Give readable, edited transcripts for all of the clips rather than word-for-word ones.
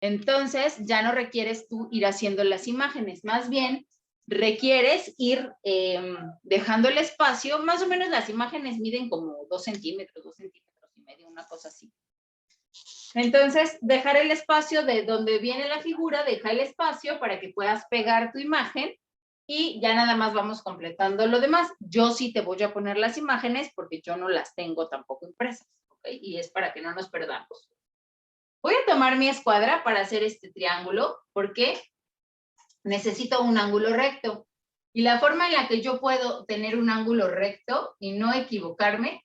Entonces, ya no requieres tú ir haciendo las imágenes, más bien requieres ir dejando el espacio, más o menos las imágenes miden como 2 centímetros, 2 centímetros y medio, una cosa así. Entonces, dejar el espacio de donde viene la figura, deja el espacio para que puedas pegar tu imagen y ya nada más vamos completando lo demás. Yo sí te voy a poner las imágenes porque yo no las tengo tampoco impresas, ¿ok? Y es para que no nos perdamos. Voy a tomar mi escuadra para hacer este triángulo porque necesito un ángulo recto. Y la forma en la que yo puedo tener un ángulo recto y no equivocarme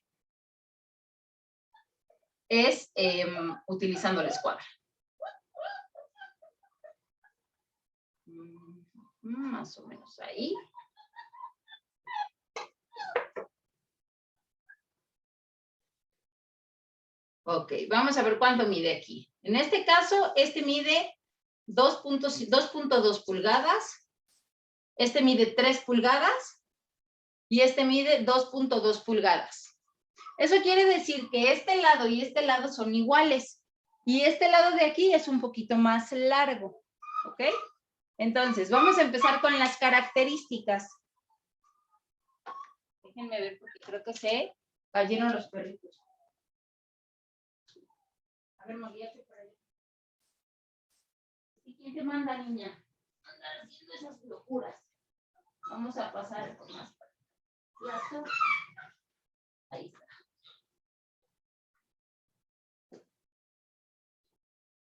es utilizando la escuadra. Más o menos ahí. Ok, vamos a ver cuánto mide aquí. En este caso, este mide 2.2 pulgadas, este mide 3 pulgadas y este mide 2.2 pulgadas. Eso quiere decir que este lado y este lado son iguales y este lado de aquí es un poquito más largo, ¿ok? Entonces, vamos a empezar con las características. Déjenme ver porque creo que se cayeron los perritos. A ver, movíate por ahí. ¿Y quién te manda, niña? Andar haciendo esas locuras. Vamos a pasar con más plato. Ahí está.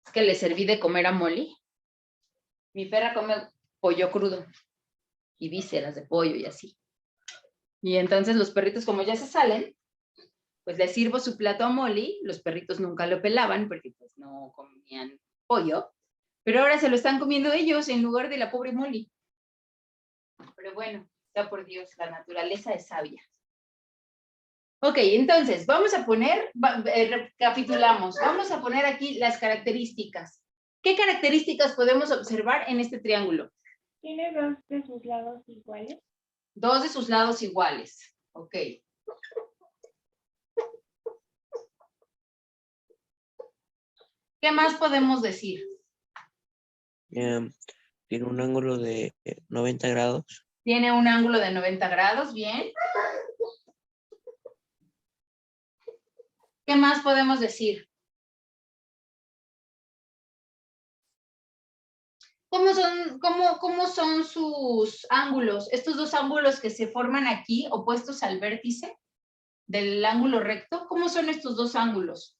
Es que le serví de comer a Molly. Mi perra come pollo crudo y vísceras de pollo y así. Y entonces los perritos, como ya se salen, pues les sirvo su plato a Molly. Los perritos nunca lo pelaban porque pues no comían pollo. Pero ahora se lo están comiendo ellos en lugar de la pobre Molly. Pero bueno, ya por Dios, la naturaleza es sabia. Ok, entonces, vamos a poner, recapitulamos, vamos a poner aquí las características. ¿Qué características podemos observar en este triángulo? ¿Tiene dos de sus lados iguales? Dos de sus lados iguales, ok. ¿Qué más podemos decir? Tiene un ángulo de 90 grados. Tiene un ángulo de 90 grados, bien. ¿Qué más podemos decir? ¿Cómo son sus ángulos? Estos dos ángulos que se forman aquí, opuestos al vértice del ángulo recto, ¿cómo son estos dos ángulos?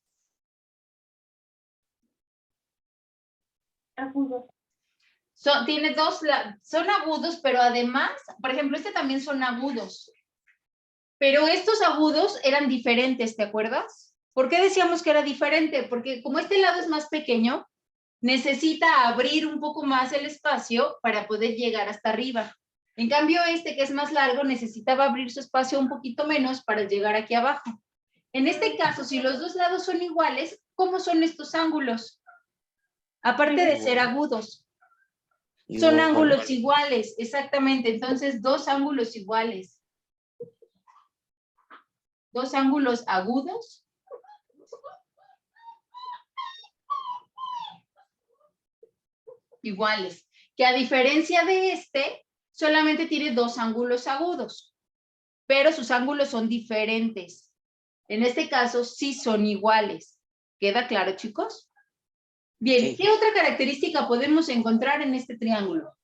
Agudos. Son agudos, pero además, por ejemplo, este también son agudos. Pero estos agudos eran diferentes, ¿te acuerdas? ¿Por qué decíamos que era diferente? Porque como este lado es más pequeño, necesita abrir un poco más el espacio para poder llegar hasta arriba. En cambio, este que es más largo necesitaba abrir su espacio un poquito menos para llegar aquí abajo. En este caso, si los dos lados son iguales, ¿cómo son estos ángulos? Aparte de ser agudos. Son ángulos iguales, exactamente. Entonces, dos ángulos iguales. Dos ángulos agudos. Iguales. Que a diferencia de este, solamente tiene dos ángulos agudos. Pero sus ángulos son diferentes. En este caso, sí son iguales. ¿Queda claro, chicos? Bien, ¿qué otra característica podemos encontrar en este triángulo?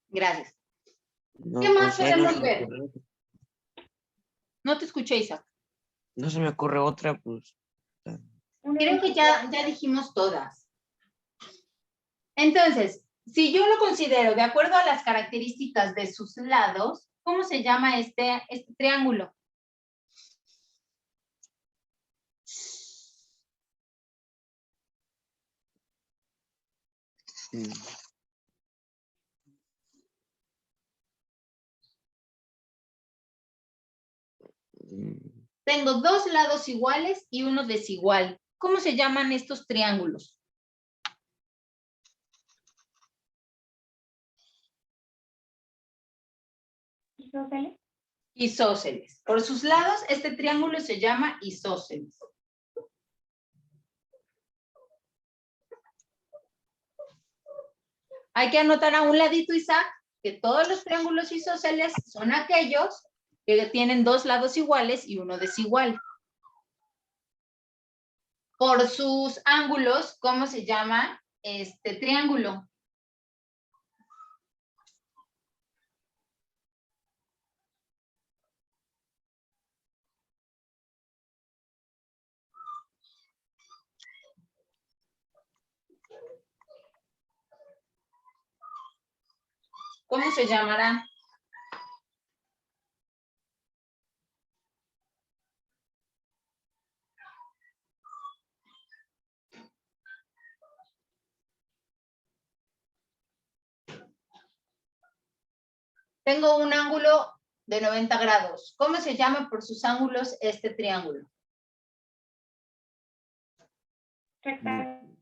Gracias. No, ¿Qué más podemos no ver? No te escuché, Isaac. No se me ocurre otra, pues. Creo que ya dijimos todas. Entonces, si yo lo considero de acuerdo a las características de sus lados, ¿cómo se llama este triángulo? Tengo dos lados iguales y uno desigual. ¿Cómo se llaman estos triángulos? isósceles. Isósceles. Por sus lados, este triángulo se llama isósceles. Hay que anotar a un ladito, Isaac, que todos los triángulos isósceles son aquellos que tienen dos lados iguales y uno desigual. Por sus ángulos, ¿cómo se llama este triángulo? ¿Cómo se llamará? Tengo un ángulo de 90 grados. ¿Cómo se llama por sus ángulos este triángulo? Rectángulo.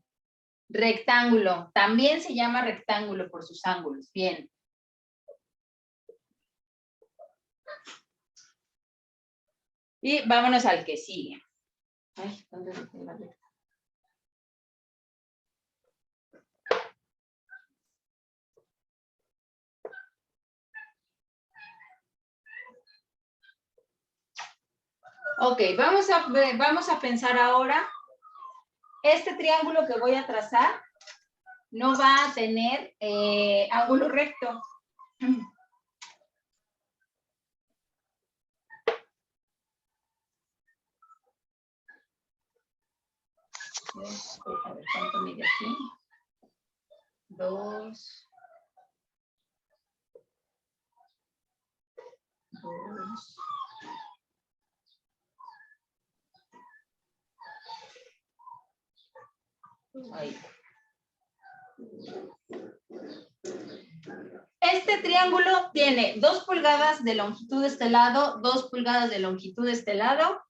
Rectángulo. También se llama rectángulo por sus ángulos. Bien. Y vámonos al que sigue. Ay, ¿dónde dejé la letra? Ok, vamos a pensar ahora, este triángulo que voy a trazar no va a tener ángulo recto. A ver, ¿cuánto mide aquí? 2. 2. Ahí. Este triángulo tiene 2 pulgadas de longitud de este lado, 2 pulgadas de longitud de este lado,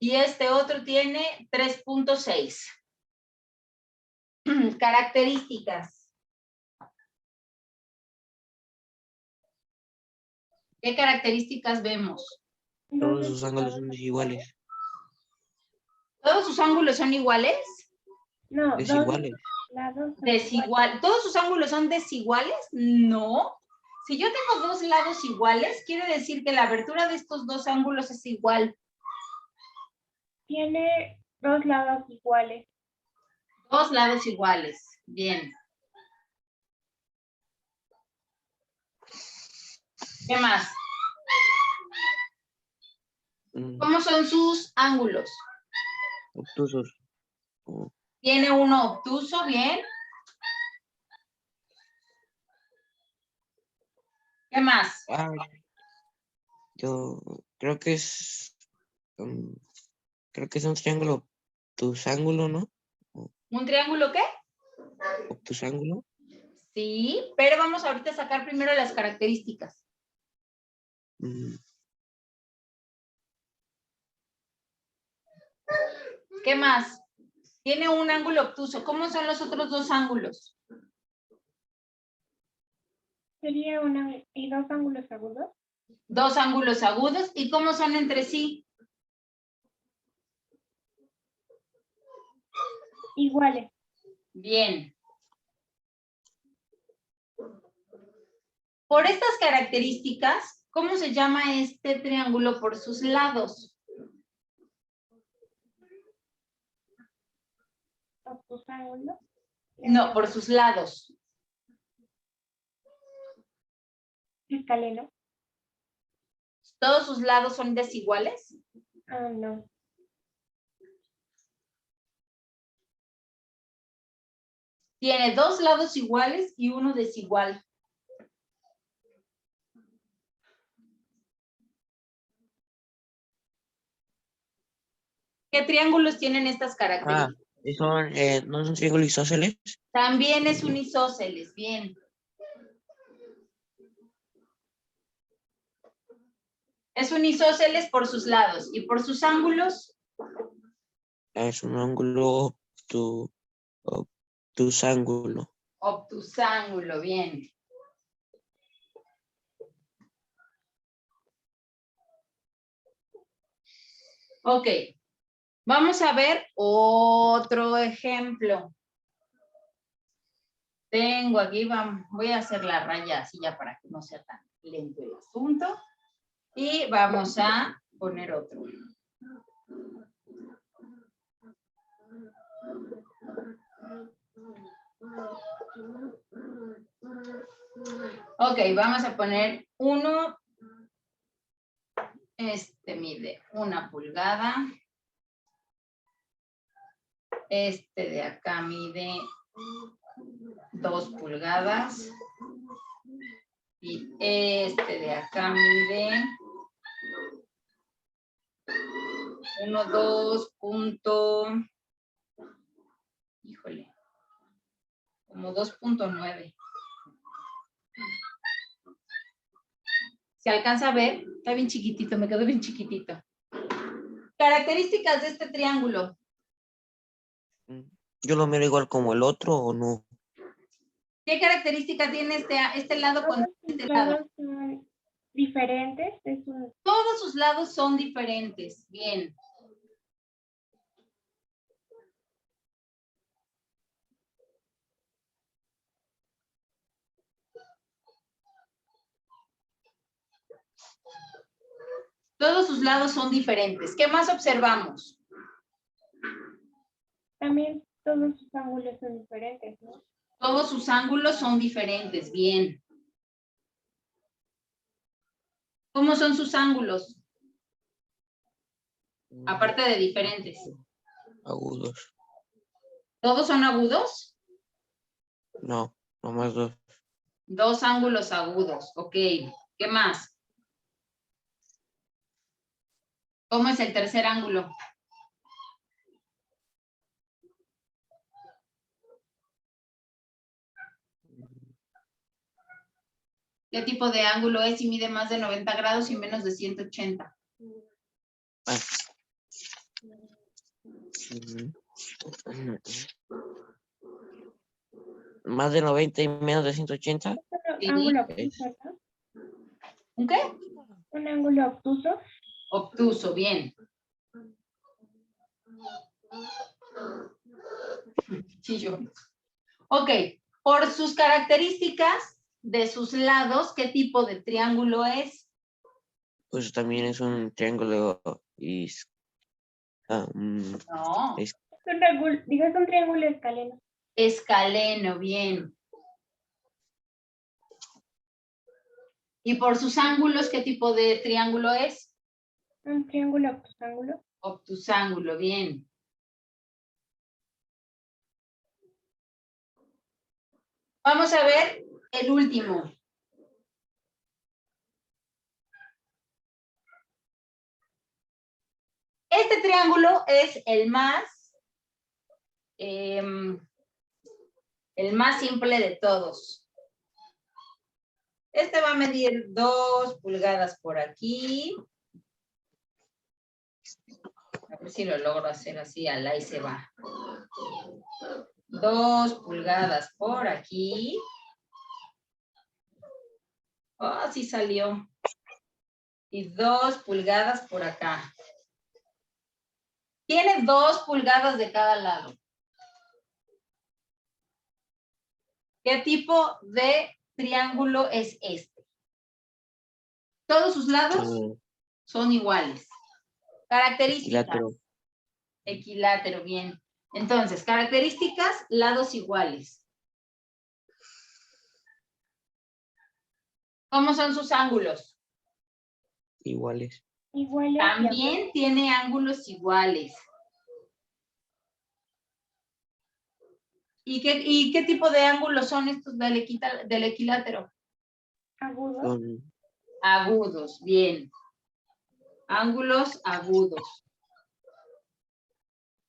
y este otro tiene 3.6. Características. ¿Qué características vemos? Todos sus ángulos son desiguales. ¿Todos sus ángulos son iguales? No, Desiguales. dos lados son Desigual. ¿Todos sus ángulos son desiguales? No. Si yo tengo dos lados iguales, quiere decir que la abertura de estos dos ángulos es igual. Tiene dos lados iguales. Dos lados iguales. Bien. ¿Qué más? ¿Cómo son sus ángulos? Obtusos. Tiene uno obtuso, bien. ¿Qué más? Yo creo que es creo que es un triángulo obtusángulo, ¿no? ¿Un triángulo qué? Obtusángulo. Sí, pero vamos ahorita a sacar primero las características. Mm, ¿Qué más? Tiene un ángulo obtuso. ¿Cómo son los otros dos ángulos? Sería y dos ángulos agudos. Dos ángulos agudos. ¿Y cómo son entre sí? Iguales. Bien. Por estas características, ¿cómo se llama este triángulo por sus lados? Obtusángulo. No, por sus lados. Escaleno. ¿Todos sus lados son desiguales? Ah, no. Tiene dos lados iguales y uno desigual. ¿Qué triángulos tienen estas características? ¿no son triángulos isósceles? También es un isósceles, bien. Es un isósceles por sus lados y por sus ángulos. Es un ángulo obtusángulo. Obtusángulo, bien. Ok. Vamos a ver otro ejemplo. Tengo aquí, voy a hacer la raya así ya para que no sea tan lento el asunto. Y vamos a poner otro. Ok, vamos a poner uno. Este mide 1 pulgada. Este de acá mide 2 pulgadas. Y este de acá mide 2 punto, híjole, como 2.9. ¿Se alcanza a ver? Está bien chiquitito, me quedó bien chiquitito. Características de este triángulo. ¿Yo lo miro igual como el otro o no? ¿Qué característica tiene este lado con Todos este sus lado? lados son diferentes. Todos sus lados son diferentes. Bien. Todos sus lados son diferentes. ¿Qué más observamos? También todos sus ángulos son diferentes, ¿no? Todos sus ángulos son diferentes. Bien. ¿Cómo son sus ángulos? Aparte de diferentes. Agudos. ¿Todos son agudos? No, nomás dos. 2 ángulos agudos. Ok. ¿Qué más? ¿Cómo es el tercer ángulo? ¿Qué tipo de ángulo es y mide más de 90 grados y menos de 180? Ah. Más de 90 y menos de 180. Sí. Ángulo obtuso, ¿no? ¿Un qué? Un ángulo obtuso. Obtuso, bien. Sí, yo. Ok, por sus características de sus lados, ¿qué tipo de triángulo es? Pues también es un triángulo No. Es un triángulo escaleno. Escaleno, bien. ¿Y por sus ángulos, qué tipo de triángulo es? Un triángulo obtusángulo. Obtusángulo, bien. Vamos a ver el último. Este triángulo es el más simple de todos. Este va a medir 2 pulgadas por aquí. A ver si lo logro hacer así, ahí se va. 2 pulgadas por aquí. Oh, sí salió. Y 2 pulgadas por acá. Tiene 2 pulgadas de cada lado. ¿Qué tipo de triángulo es este? Todos sus lados son iguales. Características. Equilátero. Equilátero, bien. Entonces, características, lados iguales. ¿Cómo son sus ángulos? Iguales. Iguales. También tiene ángulos iguales. ¿Y qué tipo de ángulos son estos del equilátero? Agudos. Agudos, bien. Ángulos agudos.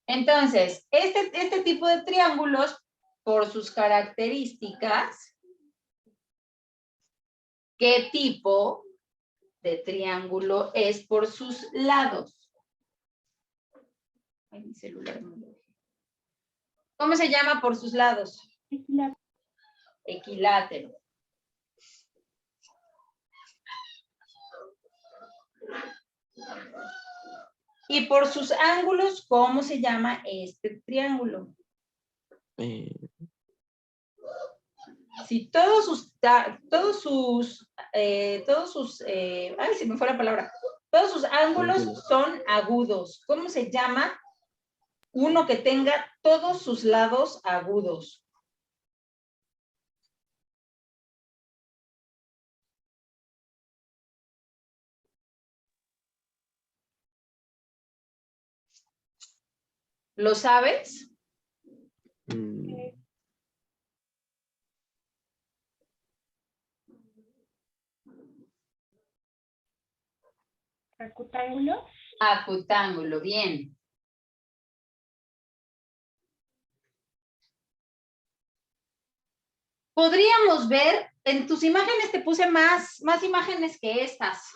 Entonces, este tipo de triángulos, por sus características, ¿qué tipo de triángulo es por sus lados? Ay, mi celular no lo dejé. ¿Cómo se llama por sus lados? Equilátero. Equilátero. Y por sus ángulos, ¿cómo se llama este triángulo? Si ay, se me fue la palabra. Todos sus ángulos son agudos. ¿Cómo se llama uno que tenga todos sus lados agudos? ¿Lo sabes? Acutángulo. Acutángulo, bien. Podríamos ver, en tus imágenes te puse más imágenes que estas.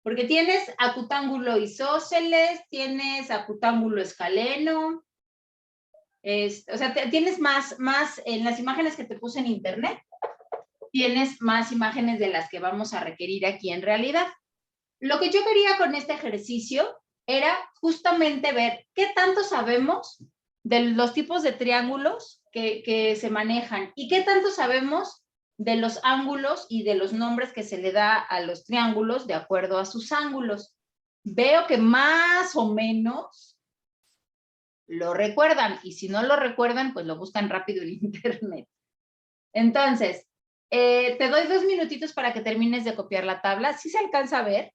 Porque tienes acutángulo isósceles, tienes acutángulo escaleno. O sea, tienes más en las imágenes que te puse en internet. Tienes más imágenes de las que vamos a requerir aquí en realidad. Lo que yo quería con este ejercicio era justamente ver qué tanto sabemos de los tipos de triángulos que se manejan y qué tanto sabemos de los ángulos y de los nombres que se le da a los triángulos de acuerdo a sus ángulos. Veo que más o menos lo recuerdan y si no lo recuerdan, pues lo buscan rápido en internet. Entonces, te doy 2 minutitos para que termines de copiar la tabla. ¿Sí se alcanza a ver?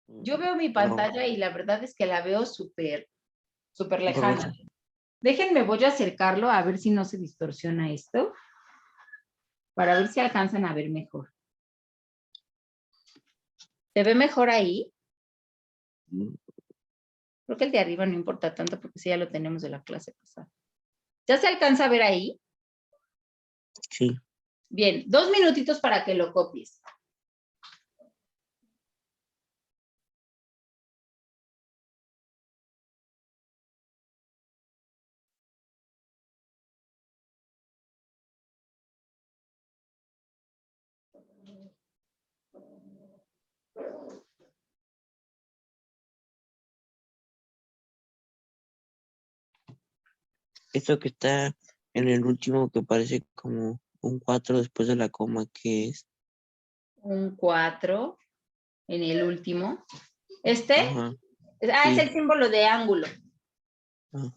Yo veo mi pantalla y la verdad es que la veo súper lejana. Déjenme, voy a acercarlo a ver si no se distorsiona esto, para ver si alcanzan a ver mejor. ¿Se ve mejor ahí? Creo que el de arriba no importa tanto porque sí ya lo tenemos de la clase pasada. ¿Ya se alcanza a ver ahí? Sí. Bien, 2 minutitos para que lo copies. Esto que está en el último que parece como un 4 después de la coma, ¿qué es? Un 4 en el último. ¿Este? Ajá. Ah, es Sí. el símbolo de ángulo. Ah.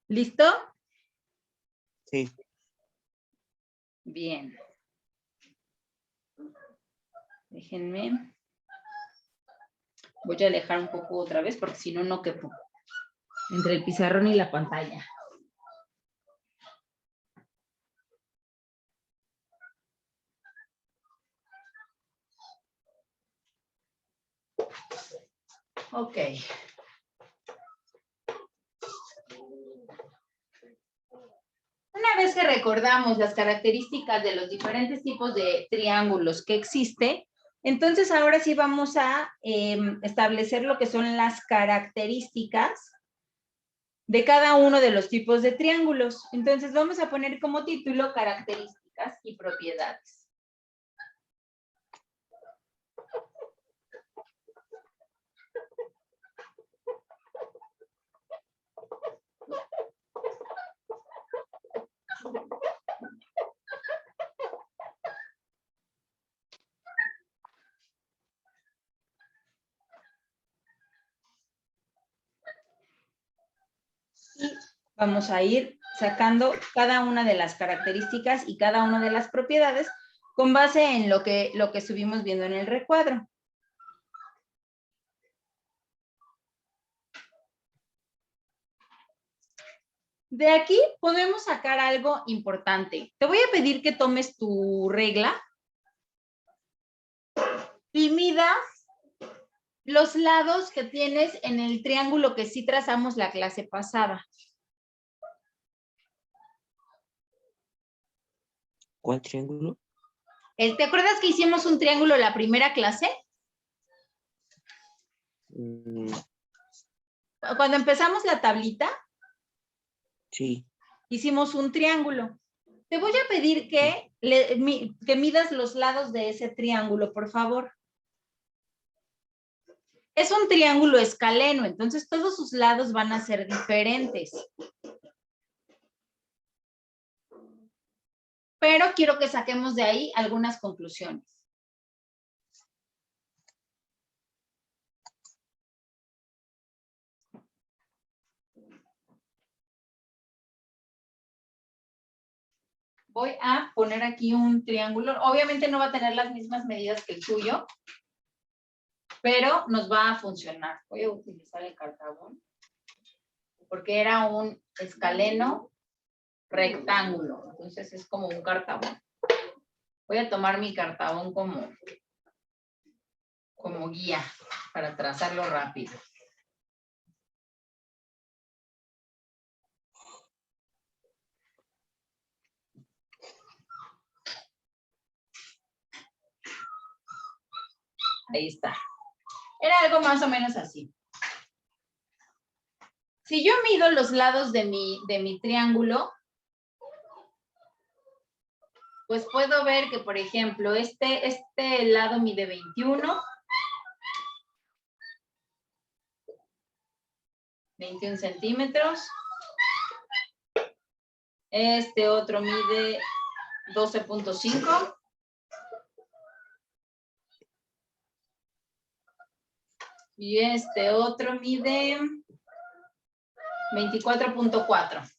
¿Listo? Sí. Bien. Déjenme. Voy a alejar un poco otra vez porque si no, no quepo entre el pizarrón y la pantalla. Ok. Una vez que recordamos las características de los diferentes tipos de triángulos que existe, entonces ahora sí vamos a establecer lo que son las características de cada uno de los tipos de triángulos. Entonces vamos a poner como título características y propiedades. Vamos a ir sacando cada una de las características y cada una de las propiedades con base en lo que estuvimos viendo en el recuadro. De aquí podemos sacar algo importante. Te voy a pedir que tomes tu regla y midas los lados que tienes en el triángulo que sí trazamos la clase pasada. ¿Cuál triángulo? ¿Te acuerdas que hicimos un triángulo la primera clase? Cuando empezamos la tablita, Sí. hicimos un triángulo. Te voy a pedir que midas los lados de ese triángulo, por favor. Es un triángulo escaleno, entonces todos sus lados van a ser diferentes. Pero quiero que saquemos de ahí algunas conclusiones. Voy a poner aquí un triángulo. Obviamente no va a tener las mismas medidas que el tuyo, pero nos va a funcionar. Voy a utilizar el cartabón, porque era un escaleno rectángulo. Entonces es como un cartabón. Voy a tomar mi cartabón como guía para trazarlo rápido. Ahí está. Era algo más o menos así. Si yo mido los lados de mi triángulo, pues puedo ver que, por ejemplo, este lado mide 21 centímetros. Este otro mide 12.5. Y este otro mide 24.4.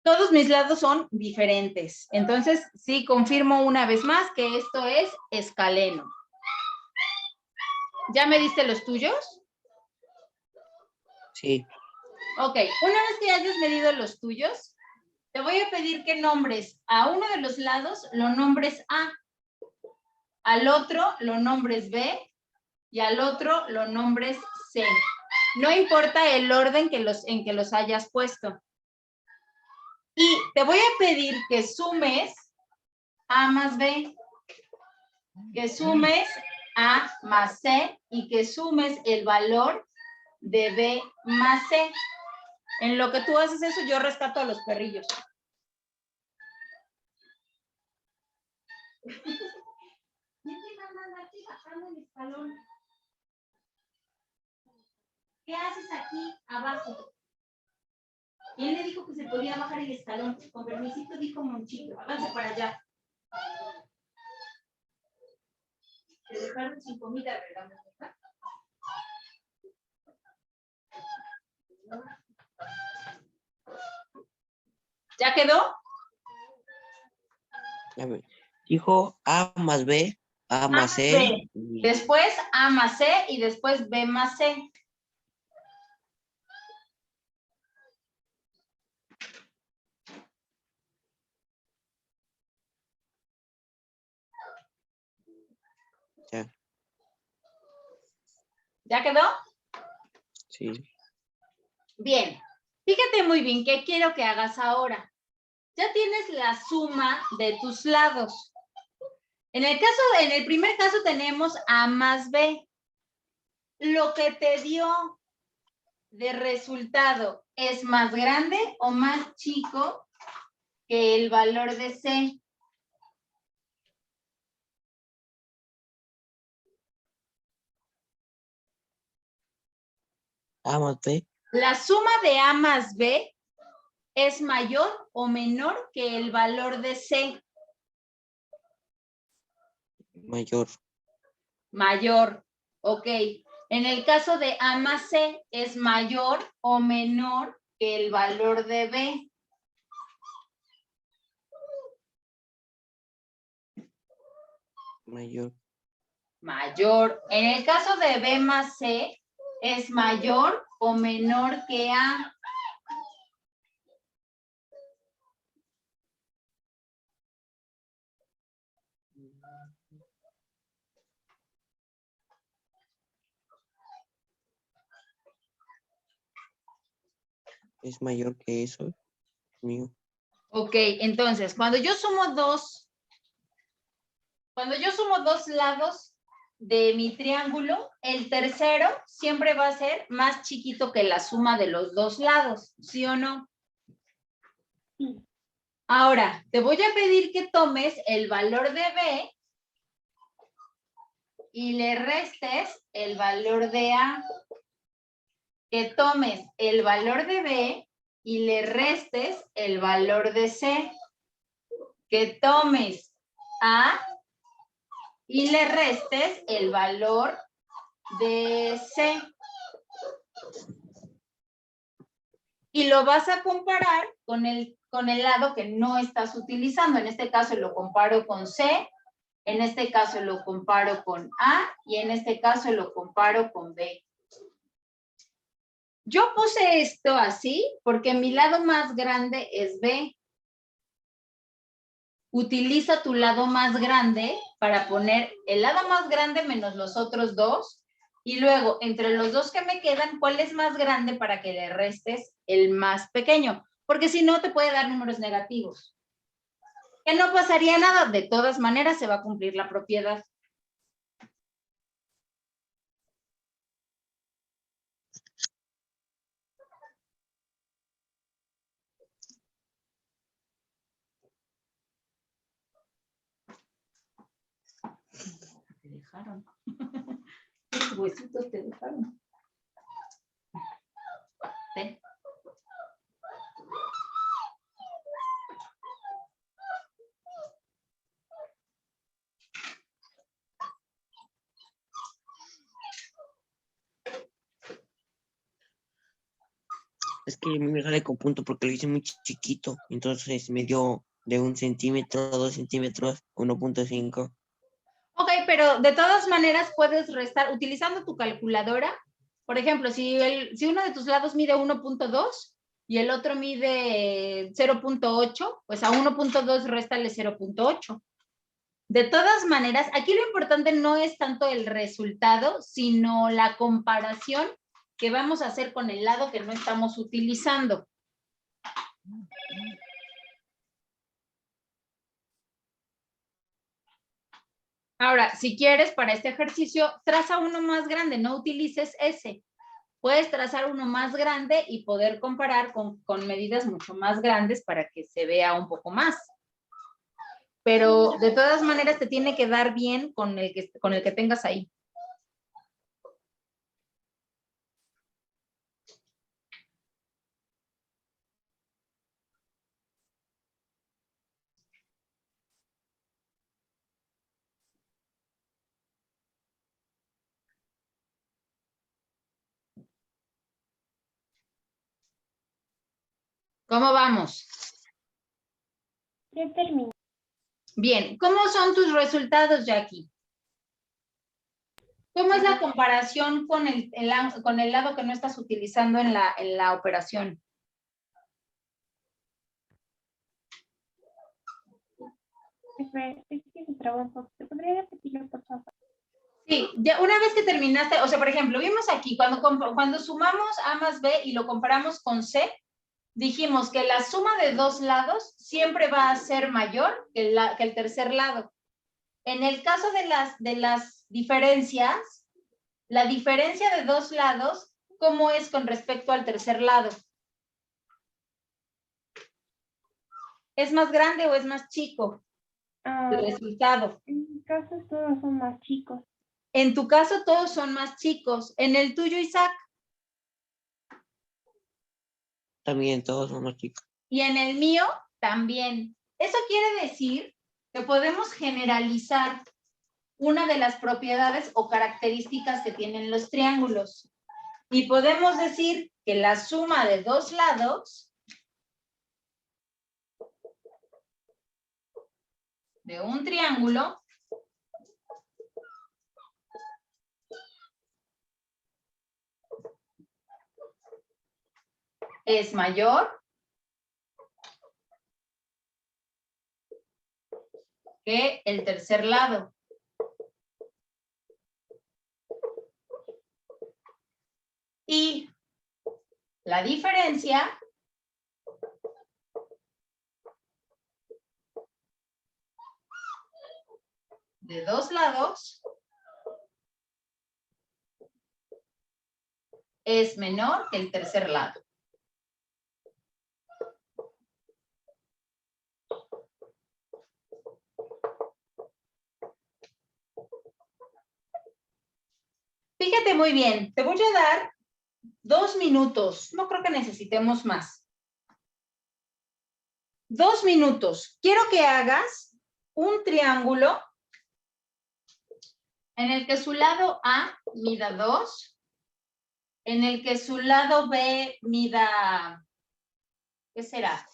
Todos mis lados son diferentes. Entonces, sí, confirmo una vez más que esto es escaleno. ¿Ya me diste los tuyos? Sí. Ok, una vez que hayas medido los tuyos, te voy a pedir que nombres a uno de los lados, lo nombres A, al otro lo nombres B y al otro lo nombres C. No importa el orden en que los hayas puesto. Y te voy a pedir que sumes A más B, que sumes A más C y que sumes el valor de B más C. En lo que tú haces eso, yo rescato a los perrillos. ¿Qué haces aquí abajo? ¿Quién le dijo que se podía bajar el escalón? Con permisito dijo Monchito. Háganse para allá. Te dejaron sin comida, ¿verdad? ¿Ya quedó? A ver. Dijo A más B, A más C. B. Después A más C y después B más C. Ya. ¿Ya quedó? Sí. Bien. Fíjate muy bien qué quiero que hagas ahora. Ya tienes la suma de tus lados. En el primer caso tenemos A más B. Lo que te dio de resultado es más grande o más chico que el valor de C. A más B. La suma de A más B es mayor o menor que el valor de C. Mayor. Mayor. Ok. En el caso de A más C, ¿es mayor o menor que el valor de B? Mayor. Mayor. En el caso de B más C, ¿es mayor o menor que A? Es mayor que eso, mío. Ok, entonces, cuando yo sumo dos lados de mi triángulo, el tercero siempre va a ser más chiquito que la suma de los dos lados, ¿sí o no? Sí. Ahora, te voy a pedir que tomes el valor de B y le restes el valor de A. Que tomes el valor de B y le restes el valor de C. Que tomes A y le restes el valor de C. Y lo vas a comparar con el lado que no estás utilizando. En este caso lo comparo con C, en este caso lo comparo con A y en este caso lo comparo con B. Yo puse esto así porque mi lado más grande es B. Utiliza tu lado más grande para poner el lado más grande menos los otros dos y luego entre los dos que me quedan, ¿cuál es más grande para que le restes el más pequeño? Porque si no te puede dar números negativos. Que no pasaría nada, de todas maneras se va a cumplir la propiedad. Te dejaron. ¿Qué huesitos te dejaron? ¿Ven? Es que a mí me sale con punto porque lo hice muy chiquito. Entonces me dio de 1 centímetro, 2 centímetros, 1.5. Ok, pero de todas maneras puedes restar utilizando tu calculadora. Por ejemplo, si uno de tus lados mide 1.2 y el otro mide 0.8, pues a 1.2 réstale 0.8. De todas maneras, aquí lo importante no es tanto el resultado, sino la comparación que vamos a hacer con el lado que no estamos utilizando. Ahora, si quieres, para este ejercicio, traza uno más grande, no utilices ese. Puedes trazar uno más grande y poder comparar con medidas mucho más grandes para que se vea un poco más. Pero de todas maneras te tiene que dar bien con el que tengas ahí. ¿Cómo vamos? Ya terminé. Bien, ¿cómo son tus resultados, Jackie? ¿Cómo es la comparación con el lado que no estás utilizando en la operación? Espera, es que se trabó un poco. ¿Te podría repetirlo, por favor? Sí, ya una vez que terminaste, o sea, por ejemplo, vimos aquí, cuando sumamos A más B y lo comparamos con C, dijimos que la suma de dos lados siempre va a ser mayor que el tercer lado. En el caso de las diferencias, la diferencia de dos lados, ¿cómo es con respecto al tercer lado? ¿Es más grande o es más chico el resultado? En mi caso todos son más chicos. En tu caso todos son más chicos. En el tuyo, Isaac. También todos son más chicos. Y en el mío también. Eso quiere decir que podemos generalizar una de las propiedades o características que tienen los triángulos. Y podemos decir que la suma de dos lados de un triángulo es mayor que el tercer lado. Y la diferencia de dos lados es menor que el tercer lado. Fíjate muy bien, te voy a dar 2 minutos, no creo que necesitemos más. 2 minutos. Quiero que hagas un triángulo en el que su lado A mida 2, en el que su lado B mida, ¿qué será?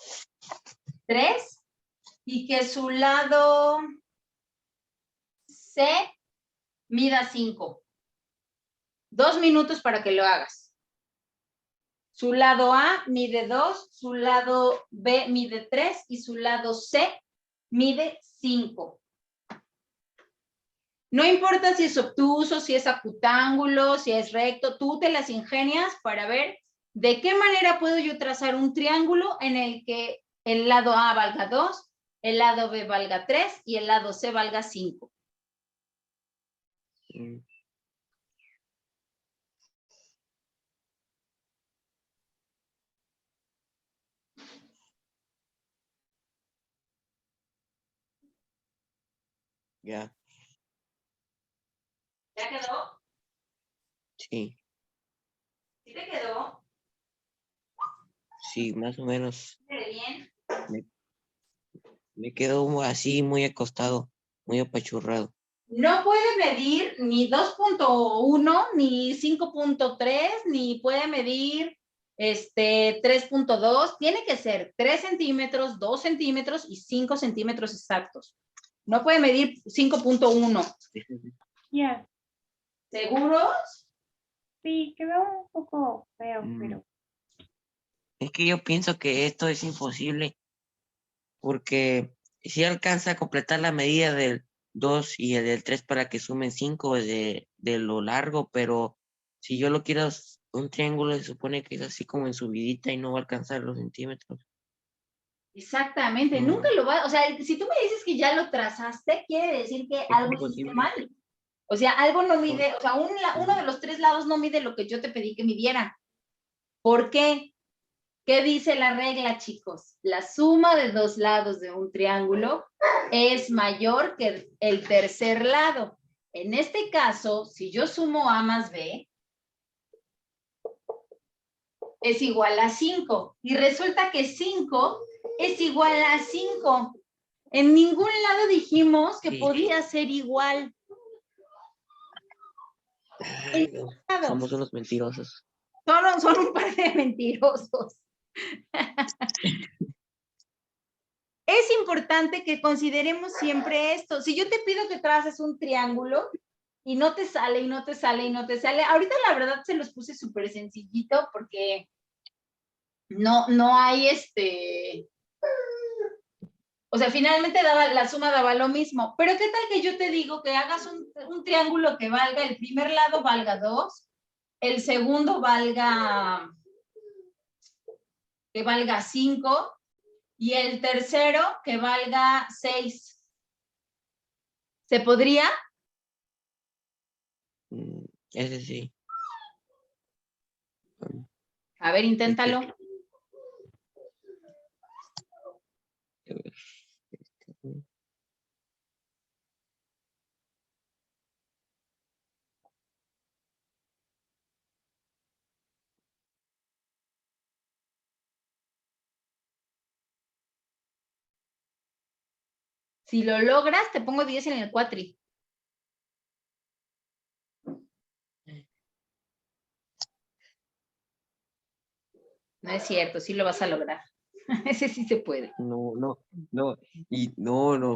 3, y que su lado C mida 5. 2 minutos para que lo hagas. Su lado A mide 2, su lado B mide 3 y su lado C mide 5. No importa si es obtuso, si es acutángulo, si es recto, tú te las ingenias para ver de qué manera puedo yo trazar un triángulo en el que el lado A valga 2, el lado B valga 3 y el lado C valga 5. Ya, ¿Ya quedó? sí, ¿Sí te quedó? sí, más o menos. Bien. Me quedo así muy acostado, muy apachurrado. No puede medir ni 2.1, ni 5.3, ni puede medir 3.2. Tiene que ser 3 centímetros, 2 centímetros y 5 centímetros exactos. No puede medir 5.1. Ya, ¿Seguros? sí, quedó un poco feo, pero Es que yo pienso que esto es imposible porque si alcanza a completar la medida del 2 y el del 3 para que sumen 5 de lo largo, pero si yo lo quiero un triángulo se supone que es así como en subidita y no va a alcanzar los centímetros. Exactamente, No, nunca lo va, o sea, si tú me dices que ya lo trazaste, quiere decir que es algo hiciste imposible. mal. O sea, algo no No, mide, o sea, uno de los 3 lados no mide lo que yo te pedí que midiera. ¿Por qué? ¿Qué dice la regla, chicos? La suma de dos lados de un triángulo es mayor que el tercer lado. En este caso, si yo sumo A más B, es igual a 5. Y resulta que 5 es igual a 5. En ningún lado dijimos que sí. podía ser igual. Ay, no, somos unos mentirosos. Son un par de mentirosos. Es importante que consideremos siempre esto. Si yo te pido que traces un triángulo y no te sale, y no te sale, y no te sale, ahorita la verdad se los puse súper sencillito porque no hay o sea, finalmente la suma daba lo mismo. Pero ¿qué tal que yo te digo que hagas un triángulo que valga, el primer lado valga 2, el segundo valga, que valga 5 y el tercero que valga 6? ¿Se podría? Ese sí. A ver, inténtalo. Si lo logras, te pongo 10 en el cuatri. No es cierto, sí lo vas a lograr. Ese sí se puede. No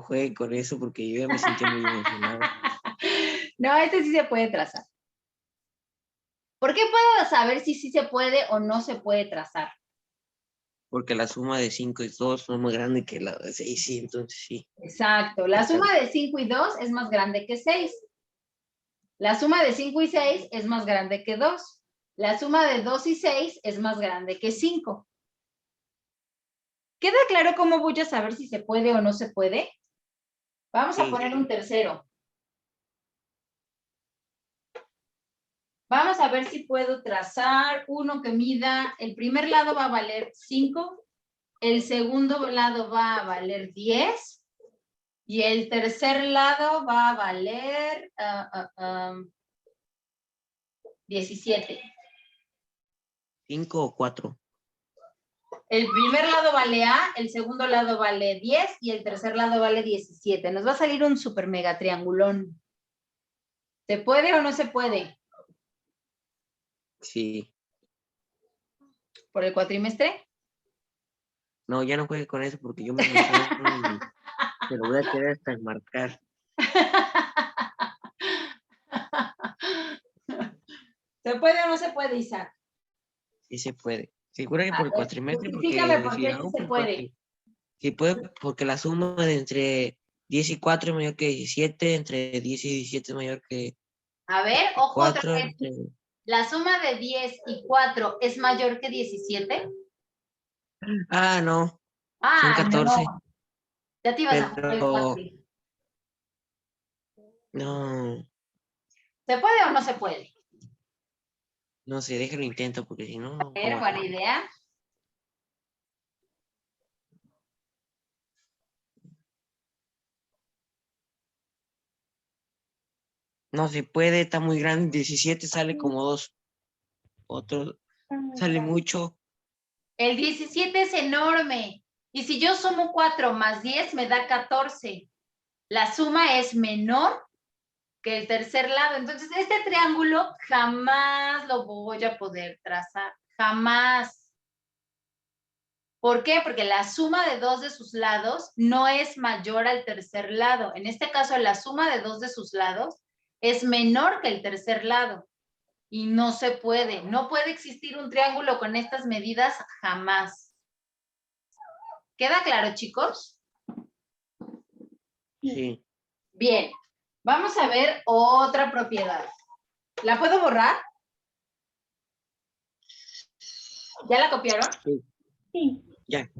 jueguen con eso porque yo ya me sentí muy emocionado. No, este sí se puede trazar. ¿Por qué puedo saber si sí se puede o no se puede trazar? Porque la suma de 5 y 2 es más grande que la de 6, sí, entonces sí. Exacto. La suma de 5 y 2 es más grande que 6. La suma de 5 y 6 es más grande que 2. La suma de 2 y 6 es más grande que 5. ¿Queda claro cómo voy a saber si se puede o no se puede? Vamos a poner un tercero. Vamos a ver si puedo trazar uno que mida, el primer lado va a valer 5, el segundo lado va a valer 10 y el tercer lado va a valer 17. 5 o 4. El primer lado vale A, el segundo lado vale 10 y el tercer lado vale 17. Nos va a salir un super mega triangulón. ¿Se puede o no se puede? Sí. ¿Por el cuatrimestre? No, ya no juegue con eso porque yo me emociono y te lo voy a querer hasta enmarcar. ¿Se puede o no se puede, Isaac? Sí se puede. Seguro que por el cuatrimestre, Justifícame porque por si qué sí no, se pues puede. porque sí puede, porque la suma de entre 10 y 4 es mayor que 17, entre 10 y 17 es mayor que A ver, ojo otra 4, vez. ¿La suma de 10 y 4 es mayor que 17? Ah, no, son Ah, 14, no. Ya te ibas a jugar el pero 4. no, ¿Se puede o no se puede? no sé, déjalo intento porque si no, no A ver, va a buena salir. idea. No se puede, está muy grande, 17 sale como 2, otro Está muy sale grande. mucho. El 17 es enorme. Y si yo sumo 4 más 10 me da 14. La suma es menor que el tercer lado. Entonces, este triángulo jamás lo voy a poder trazar. Jamás. ¿Por qué? Porque la suma de dos de sus lados no es mayor al tercer lado. En este caso, la suma de dos de sus lados es menor que el tercer lado. Y no se puede. No puede existir un triángulo con estas medidas jamás. ¿Queda claro, chicos? Sí, Bien. Vamos a ver otra propiedad. ¿La puedo borrar? ¿Ya la copiaron? Sí. ya.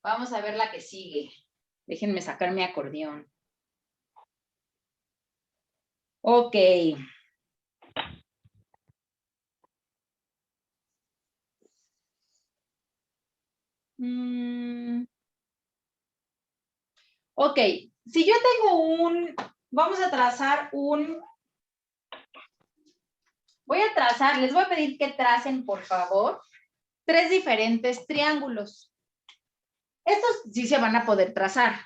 Vamos a ver la que sigue. Déjenme sacar mi acordeón. Ok. Ok, si yo tengo vamos a trazar les voy a pedir que tracen, por favor, 3 diferentes triángulos. Estos sí se van a poder trazar.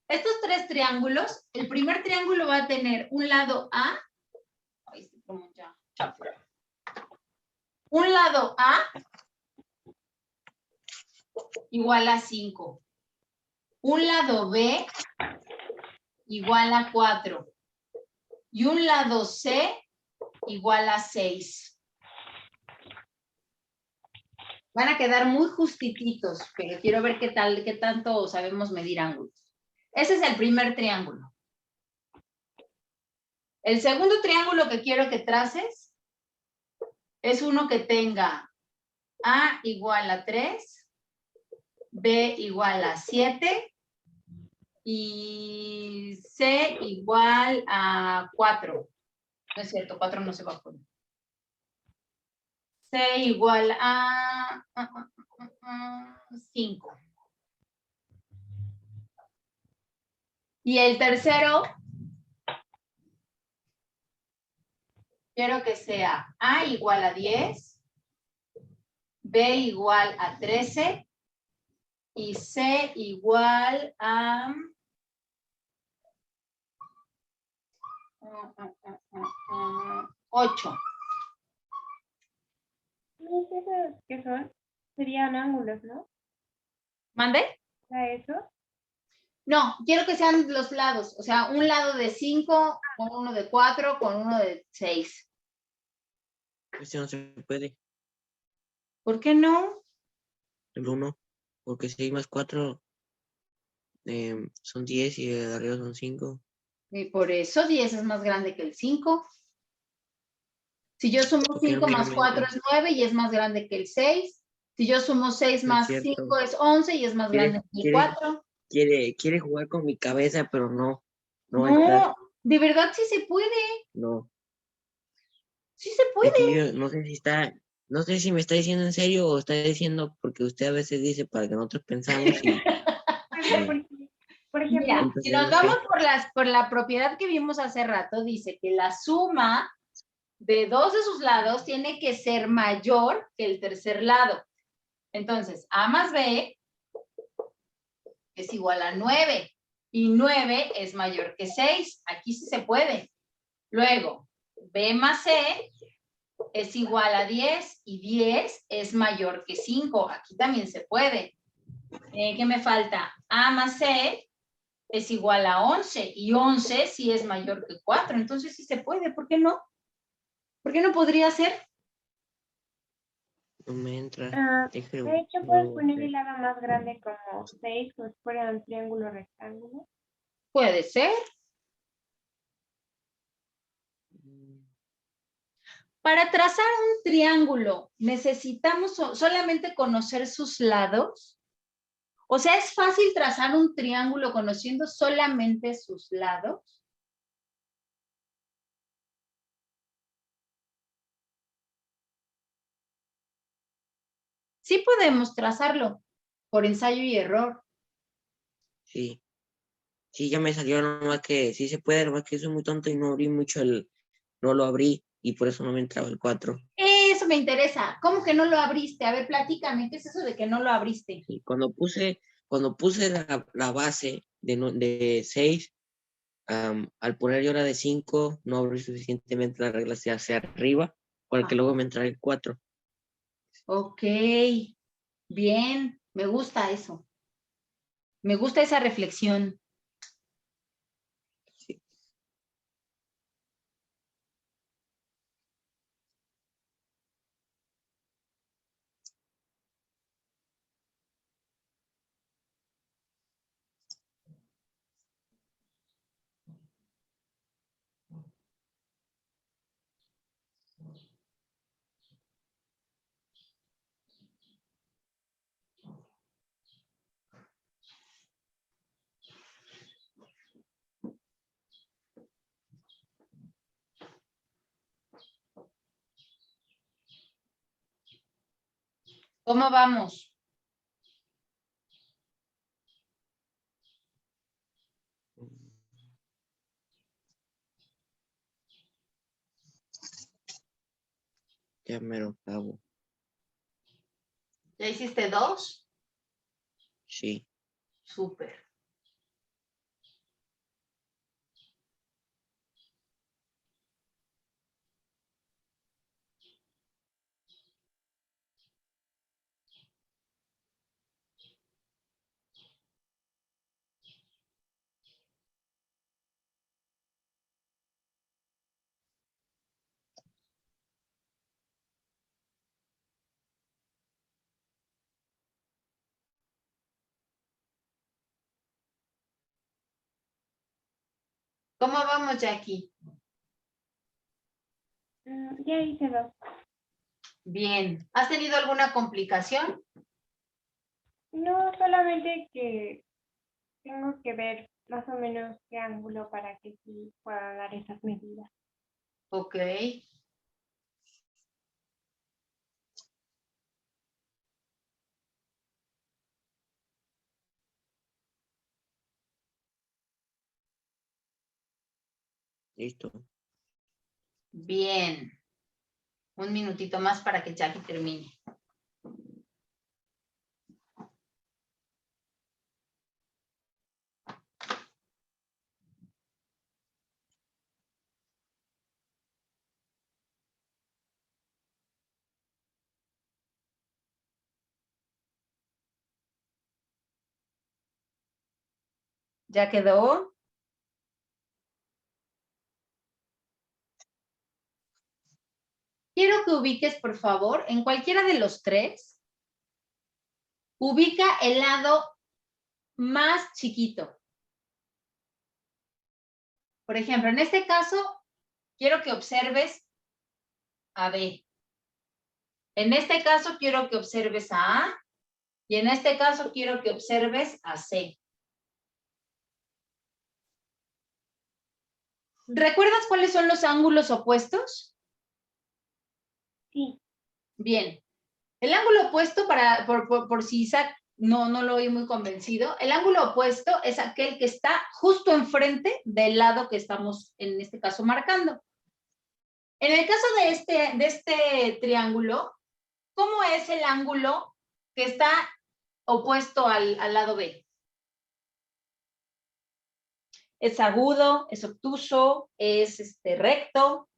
Estos 3 triángulos, el primer triángulo va a tener un lado A, un lado A igual a 5, un lado B igual a 4 y un lado C igual a 6. Van a quedar muy justititos, pero quiero ver qué tanto sabemos medir ángulos. Ese es el primer triángulo. El segundo triángulo que quiero que traces es uno que tenga A igual a 3, B igual a 7 y C igual a 4. No es cierto, 4 no se va a poner. C igual a 5. Y el tercero, quiero que sea A igual a 10, B igual a 13 y C igual a 8. Entonces, esos que son, serían ángulos, ¿no? ¿Mande? ¿A eso? No, quiero que sean los lados, o sea, un lado de 5, con uno de 4, con uno de 6. Este no se puede, ¿Por qué no? el 1, porque 6 más 4 son 10 y el de arriba son 5. Y por eso 10 es más grande que el 5. Si yo sumo Porque 5 no me más 4 aumenta, es 9 y es más grande que el 6. Si yo sumo 6 no es más 5 cierto. es 11 y es más Quiere, grande que el quiere, 4. quiere jugar con mi cabeza, pero no va a entrar, No, de verdad sí se puede, no. sí se Es que puede. yo no sé si me está diciendo en serio o está diciendo porque usted a veces dice para que nosotros pensamos A ver, y por Mira, ejemplo, si entonces nos no vamos sé. por la propiedad que vimos hace rato, dice que la suma de dos de sus lados tiene que ser mayor que el tercer lado. Entonces, A más B es igual a 9 y 9 es mayor que 6. Aquí sí se puede. Luego, B más C es igual a 10 y 10 es mayor que 5. Aquí también se puede. ¿Qué me falta? A más C es igual a 11 y 11 sí es mayor que 4. Entonces sí se puede. ¿Por qué no? ¿Por qué no podría ser? No me entra. ah, de Déjelo, hecho, puedes no poner el sé. lado más grande como 6, como si fuera un triángulo rectángulo. Puede ser. Para trazar un triángulo, ¿necesitamos solamente conocer sus lados? O sea, ¿es fácil trazar un triángulo conociendo solamente sus lados? Sí podemos trazarlo por ensayo y error. Sí, sí, ya me salió nomás que sí se puede, nomás que soy muy tonto y no abrí mucho no lo abrí y por eso no me entraba el 4. Eso me interesa. ¿Cómo que no lo abriste? A ver, platícame, ¿qué es eso de que no lo abriste? Y cuando puse la base de 6, al poner yo la de 5, no abrí suficientemente la regla hacia arriba, para que Ah, luego me entrara el 4. ok, bien, me gusta eso. Me gusta esa reflexión. Sí. ¿Cómo vamos? Ya me lo acabo. ¿Ya hiciste dos? Sí. Súper. ¿Cómo vamos, Jackie? Ya hice dos. Bien. ¿Has tenido alguna complicación? No, solamente que tengo que ver más o menos qué ángulo para que sí pueda dar esas medidas. Ok. Listo. Bien. Un minutito más para que Jackie termine. ¿Ya quedó? Quiero que ubiques, por favor, en cualquiera de los tres, ubica el lado más chiquito. Por ejemplo, en este caso, quiero que observes a B. En este caso, quiero que observes a A. Y en este caso, quiero que observes a C. ¿Recuerdas cuáles son los ángulos opuestos? Sí. Bien. El ángulo opuesto, por si Isaac no lo oí muy convencido, el ángulo opuesto es aquel que está justo enfrente del lado que estamos, en este caso, marcando. En el caso de este triángulo, ¿cómo es el ángulo que está opuesto al lado B? ¿Es agudo? ¿Es obtuso? ¿Es recto?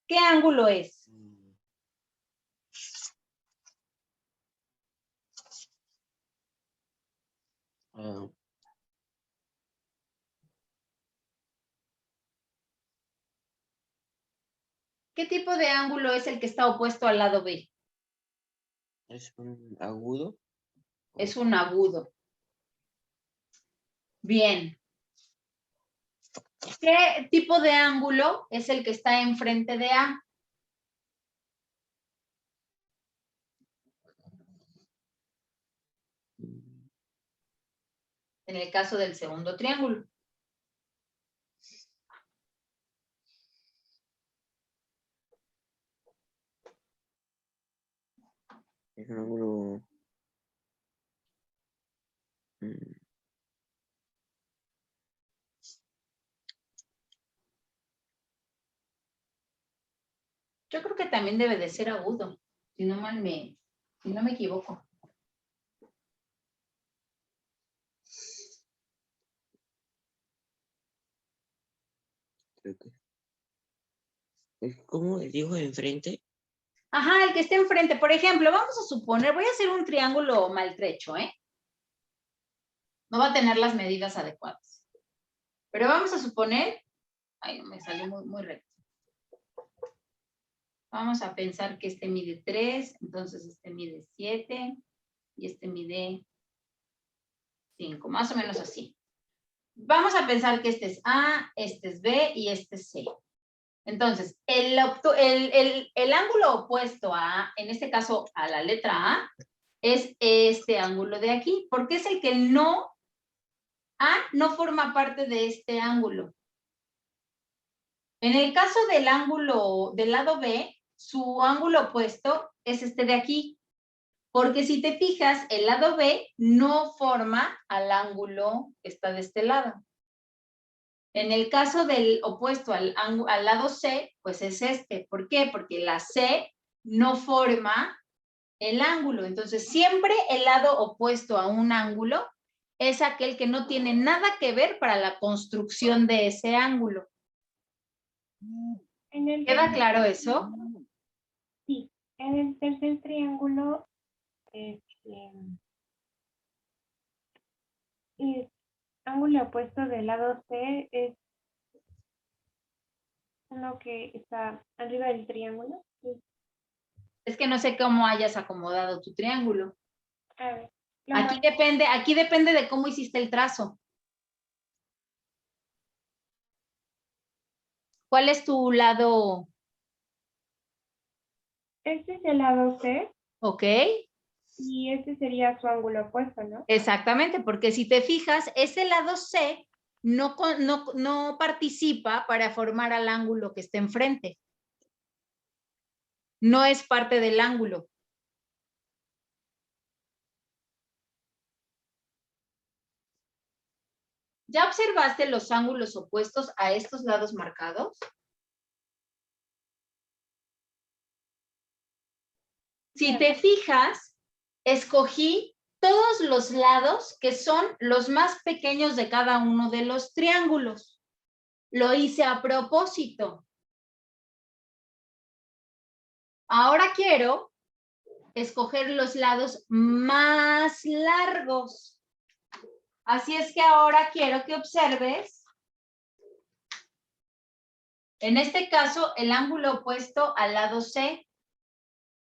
¿Qué ángulo es? ¿Qué tipo de ángulo es el que está opuesto al lado B? ¿Es un agudo? Es un agudo. Bien. ¿Qué tipo de ángulo es el que está enfrente de A? En el caso del segundo triángulo. Es un ángulo... Yo creo que también debe de ser agudo, si no me equivoco. Creo que... ¿Cómo digo enfrente? Ajá, el que esté enfrente. Por ejemplo, vamos a suponer, voy a hacer un triángulo maltrecho, ¿eh? No va a tener las medidas adecuadas. Pero vamos a suponer, ay, no me salió muy recto. Vamos a pensar que este mide 3, entonces este mide 7 y este mide 5, más o menos así. Vamos a pensar que este es A, este es B y este es C. Entonces, el ángulo opuesto a, en este caso, a la letra A, es este ángulo de aquí, porque es el que A no forma parte de este ángulo. En el caso del ángulo del lado B, su ángulo opuesto es este de aquí, porque si te fijas, el lado B no forma al ángulo que está de este lado. En el caso del opuesto al lado C, pues es este. ¿Por qué? Porque la C no forma el ángulo. Entonces, siempre el lado opuesto a un ángulo es aquel que no tiene nada que ver para la construcción de ese ángulo. ¿Queda claro eso? Sí. En el tercer triángulo, el ángulo opuesto del lado C es uno que está arriba del triángulo. Sí. Es que no sé cómo hayas acomodado tu triángulo. A ver, Aquí depende de cómo hiciste el trazo. ¿Cuál es tu lado? este es el lado C. Ok. Y este sería su ángulo opuesto, ¿no? Exactamente, porque si te fijas, ese lado C no participa para formar al ángulo que está enfrente. No es parte del ángulo. ¿Ya observaste los ángulos opuestos a estos lados marcados? Si te fijas, escogí todos los lados que son los más pequeños de cada uno de los triángulos. Lo hice a propósito. Ahora quiero escoger los lados más largos. Así es que ahora quiero que observes, en este caso, el ángulo opuesto al lado C.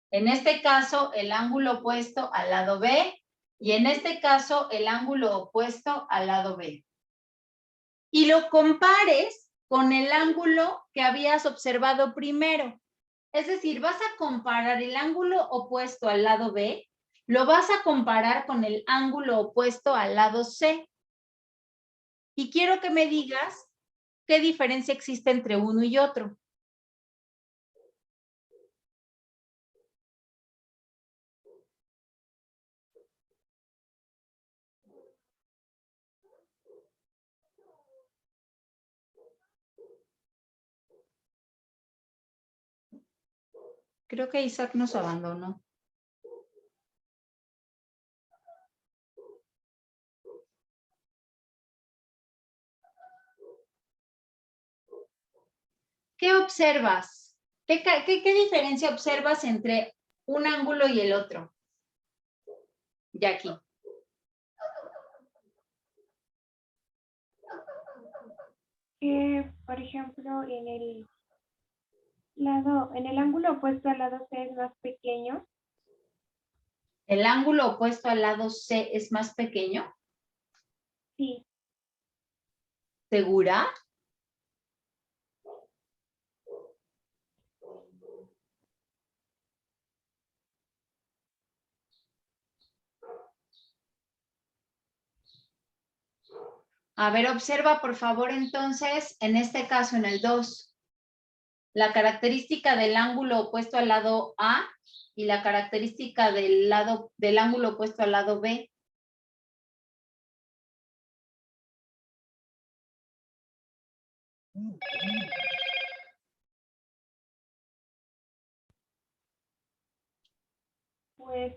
En este caso, el ángulo opuesto al lado B. Y en este caso, el ángulo opuesto al lado B. Y lo compares con el ángulo que habías observado primero. Es decir, vas a comparar el ángulo opuesto al lado B, lo vas a comparar con el ángulo opuesto al lado C. Y quiero que me digas qué diferencia existe entre uno y otro. Creo que Isaac nos abandonó. ¿Qué observas? ¿Qué diferencia observas entre un ángulo y el otro? Jackie. Por ejemplo, en el ángulo opuesto al lado C es más pequeño. ¿El ángulo opuesto al lado C es más pequeño? Sí. ¿Segura? A ver, observa por favor entonces, en este caso en el 2, la característica del ángulo opuesto al lado A y la característica del ángulo opuesto al lado B. Pues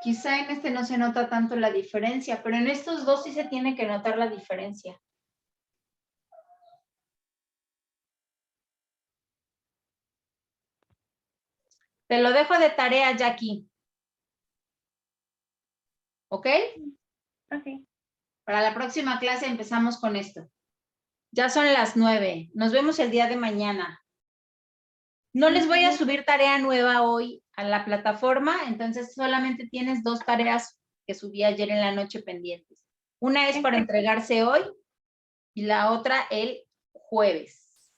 Quizá en este no se nota tanto la diferencia, pero en estos dos sí se tiene que notar la diferencia. Te lo dejo de tarea, Jackie. ¿Ok? ok. Para la próxima clase empezamos con esto. Ya son las 9. Nos vemos el día de mañana. No les voy a subir tarea nueva hoy a la plataforma, entonces solamente tienes 2 tareas que subí ayer en la noche pendientes. Una es para entregarse hoy y la otra el jueves.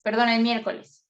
Perdón, el miércoles.